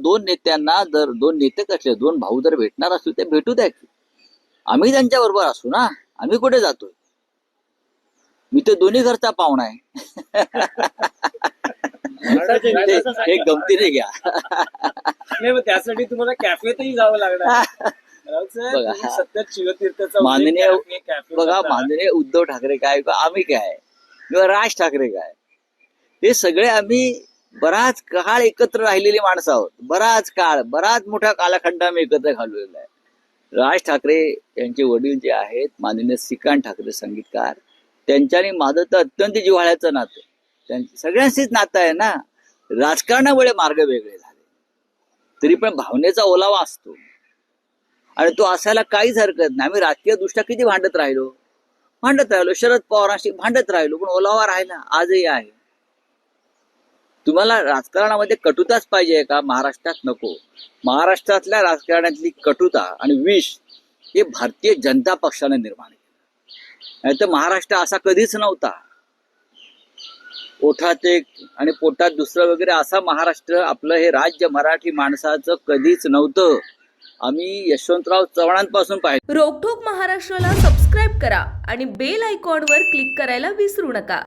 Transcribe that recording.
दोन नेत्यांना जर दोन नेते कसले दोन भाऊ जर भेटणार असतील ते भेटू द्या की. आम्ही त्यांच्या बरोबर असू ना. आम्ही कुठे जातोय? मी तर दोन्ही घरचा पाहुणा आहे. हे गमतीने घ्या. नाही मग त्यासाठी तुम्हाला कॅफेतही जावं लागणार. बघा, सत्यात शिवतीर्थाचा माननीय कॅफे बघा माननीय उद्धव ठाकरे काय किंवा आम्ही काय किंवा राज ठाकरे काय, हे सगळे आम्ही बराच काळ एकत्र राहिलेली माणसं आहोत. बराच मोठा कालखंड आम्ही एकत्र घालवलेला आहे. राज ठाकरे यांचे वडील जे आहेत माननीय श्रीकांत ठाकरे संगीतकार, त्यांच्यानी माझं तर अत्यंत जिव्हाळ्याचं नातं आहे. सगळ्यांशीच नातं आहे ना. राजकारणामुळे मार्ग वेगळे झाले तरी पण भावनेचा ओलावा असतो आणि तो असायला काहीच हरकत नाही. आम्ही राजकीय दृष्ट्या किती भांडत राहिलो, शरद पवारांशी भांडत राहिलो, पण ओलावा राहिला, आजही आहे. तुम्हाला राजकारणामध्ये कटुताच पाहिजे का? महाराष्ट्रात नको. महाराष्ट्रातल्या राजकारणातली कटुता आणि विष हे भारतीय जनता पक्षाने निर्माण केलं. नाहीतर महाराष्ट्र असा कधीच नव्हता. ओठात एक आणि पोटात दुसरं वगैरे असा महाराष्ट्र आपलं हे राज्य मराठी माणसाचं कधीच नव्हतं. आम्ही यशवंतराव चव्हाणांपासून पाहिलं. रोकठोक महाराष्ट्राला सबस्क्राईब करा आणि बेल आयकॉनवर क्लिक करायला विसरू नका.